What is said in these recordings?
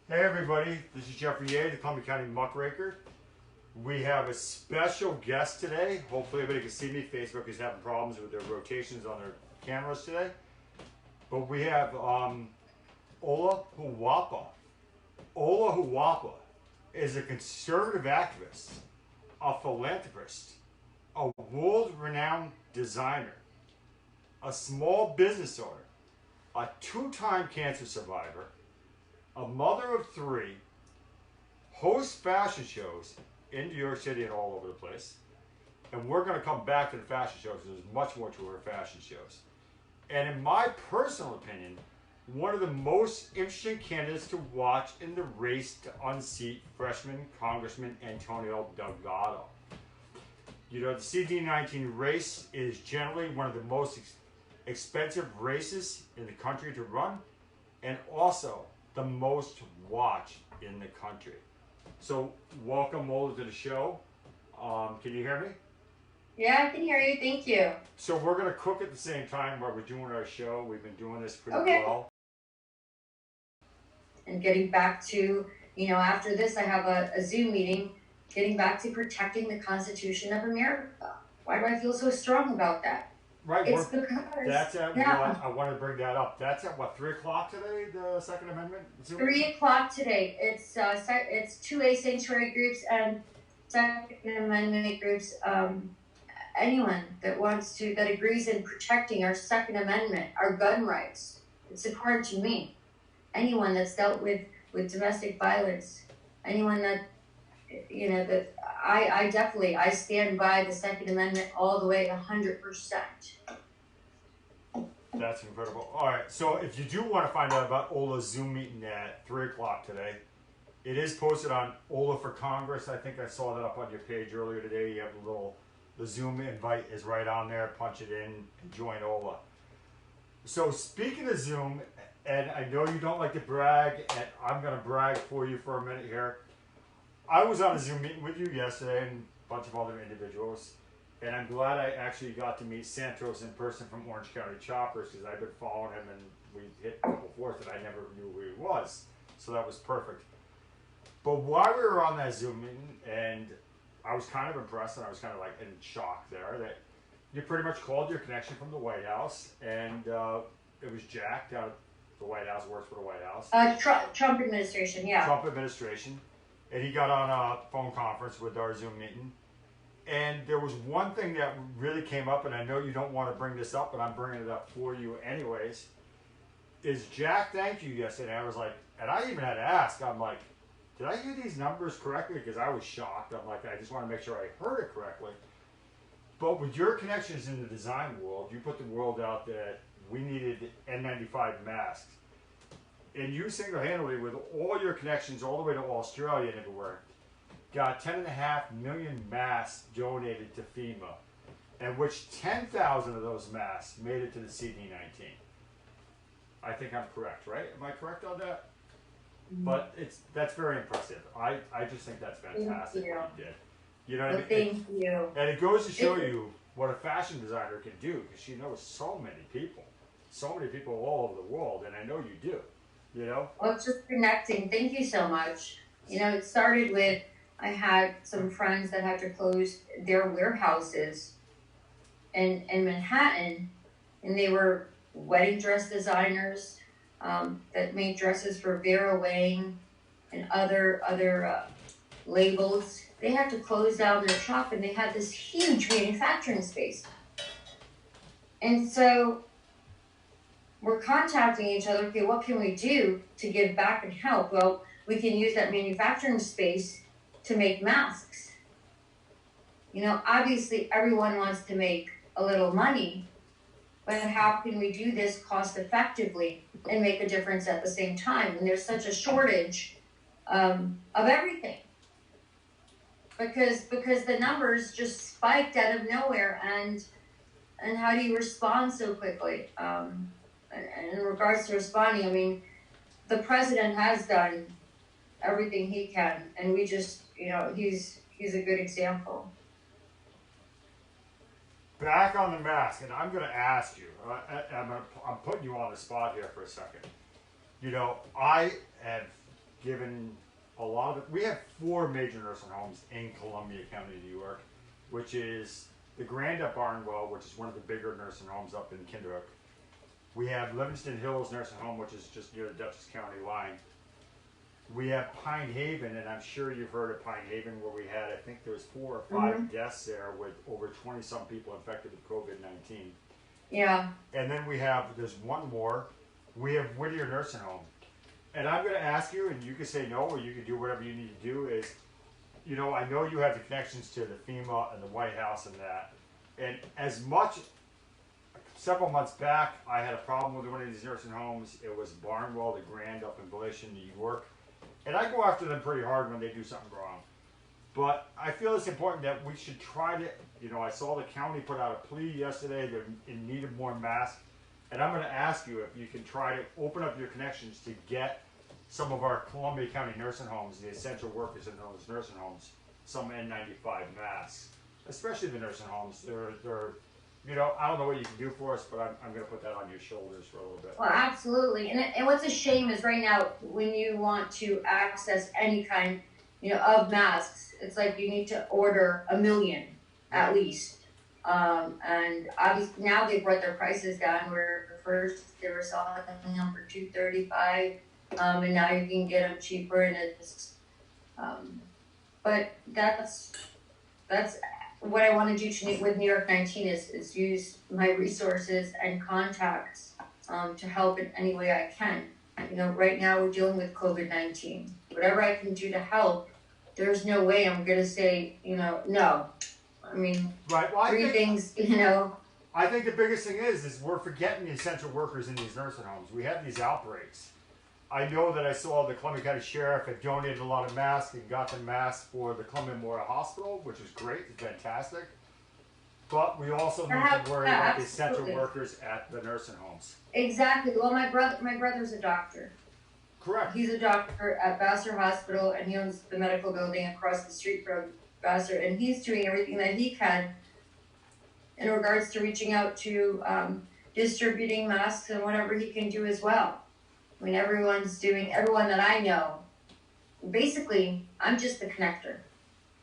Hey everybody, this is Jeffrey Ye, the Columbia County Muckraker. We have a special guest today. Hopefully everybody can see me. Facebook is having problems with their rotations on their cameras today. But we have Ola Huwapa. Ola Huwapa is a conservative activist, a philanthropist, a world-renowned designer, a small business owner, a two-time cancer survivor, a mother of three, hosts fashion shows in New York City and all over the place. And we're going to come back to the fashion shows because there's much more to her fashion shows. And in my personal opinion, one of the most interesting candidates to watch in the race to unseat freshman Congressman Antonio Delgado. You know, the CD19 race is generally one of the most expensive races in the country to run, and also the most watched in the country. So welcome Ola to the show. Can you hear me? Yeah, I can hear you. Thank you. So we're gonna cook at the same time while we're doing our show. We've been doing this pretty Okay. well. And getting back to, after this, I have a Zoom meeting, getting back to protecting the Constitution of America. Why do I feel so strong about that? Right, It's because, that's at yeah, what I want to bring that up. That's at what 3 o'clock today. The Second Amendment. Zoom? 3 o'clock today. It's 2A sanctuary groups and Second Amendment groups. Anyone that agrees in protecting our Second Amendment, our gun rights, it's important to me. Anyone that's dealt with domestic violence, anyone that, that I stand by the Second Amendment all the way 100%. That's incredible. All right, so if you do want to find out about Ola's Zoom meeting at 3 o'clock today, it is posted on Ola for Congress. I think I saw that up on your page earlier today. You have the Zoom invite is right on there. Punch it in and join Ola. So speaking of Zoom, and I know you don't like to brag, and I'm going to brag for you for a minute here. I was on a Zoom meeting with you yesterday and a bunch of other individuals, and I'm glad I actually got to meet Santos in person from Orange County Choppers because I've been following him and we hit a couple fourths and I never knew who he was. So that was perfect. But while we were on that Zoom meeting, and I was kind of impressed and I was kind of like in shock there that you pretty much called your connection from the White House, and it was Jack down at the White House, works for the White House. Trump administration, yeah. Trump administration. And he got on a phone conference with our Zoom meeting. And there was one thing that really came up, and I know you don't want to bring this up, but I'm bringing it up for you anyways, is Jack thanked you yesterday. I was like, and I even had to ask, I'm like, did I hear these numbers correctly? Because I was shocked. I'm like, I just want to make sure I heard it correctly. But with your connections in the design world, you put the world out that we needed N95 masks. And you single-handedly, with all your connections all the way to Australia and everywhere, got 10.5 million masks donated to FEMA, and which 10,000 of those masks made it to the CD19. I think I'm correct, right? Am I correct on that? But that's very impressive. I just think that's fantastic what you did. You know what I mean? Thank you. And it goes to show you what a fashion designer can do, because she knows so many people all over the world, and I know you do. You know? Well, it's just connecting. Thank you so much. It started with, I had some friends that had to close their warehouses in Manhattan, and they were wedding dress designers that made dresses for Vera Wang and other labels. They had to close down their shop, and they had this huge manufacturing space. And so we're contacting each other. Okay, what can we do to give back and help? Well, we can use that manufacturing space to make masks. Obviously everyone wants to make a little money, but how can we do this cost effectively and make a difference at the same time when there's such a shortage of everything? Because the numbers just spiked out of nowhere, and how do you respond so quickly? In regards to responding, I mean, the president has done everything he can, and we just, he's a good example. Back on the mask, and I'm going to ask you, I'm putting you on the spot here for a second. I have given a lot of it. We have 4 major nursing homes in Columbia County, New York, which is the Grand at Barnwell, which is one of the bigger nursing homes up in Kinderhook. We have Livingston Hills Nursing Home, which is just near the Dutchess County line. We have Pine Haven, and I'm sure you've heard of Pine Haven, where we had, I think there was 4 or 5 deaths there with over 20 some people infected with COVID-19. Yeah. And then there's one more. We have Whittier Nursing Home. And I'm going to ask you, and you can say no, or you can do whatever you need to do, is, you know, I know you have the connections to the FEMA and the White House and that. And several months back, I had a problem with one of these nursing homes. It was Barnwell, the Grand up in Belation, New York. And I go after them pretty hard when they do something wrong. But I feel it's important that we should try to, you know, I saw the county put out a plea yesterday. They're in need of more masks. And I'm going to ask you if you can try to open up your connections to get some of our Columbia County nursing homes, the essential workers in those nursing homes, some N95 masks, especially the nursing homes. They're you know, I don't know what you can do for us, but I'm going to put that on your shoulders for a little bit. Well, absolutely. And what's a shame is right now when you want to access any kind, you know, of masks, it's like you need to order 1 million at least. And obviously now they've brought their prices down. Where first they were selling them for $235, and now you can get them cheaper. And it's, but that's what I want to do with New York 19 is use my resources and contacts to help in any way I can. You know, right now we're dealing with COVID-19. Whatever I can do to help, there's no way I'm going to say, you know, no. I mean, right. Well, 3 things, you know. I think the biggest thing is we're forgetting the essential workers in these nursing homes. We have these outbreaks. I know that I saw the Columbia County Sheriff had donated a lot of masks and got them masks for the Columbia Memorial Hospital, which is great, it's fantastic. But we also need to worry about the essential workers at the nursing homes. Exactly. Well, my brother's a doctor. Correct. He's a doctor at Vassar Hospital, and he owns the medical building across the street from Vassar, and he's doing everything that he can in regards to reaching out to distributing masks and whatever he can do as well. I mean, everyone that I know, basically, I'm just the connector.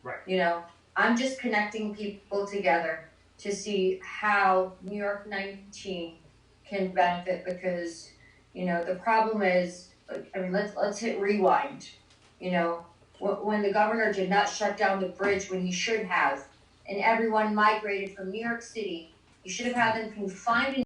Right. You know, I'm just connecting people together to see how New York 19 can benefit because, you know, the problem is, I mean, let's hit rewind. You know, when the governor did not shut down the bridge when he should have, and everyone migrated from New York City, you should have had them confined in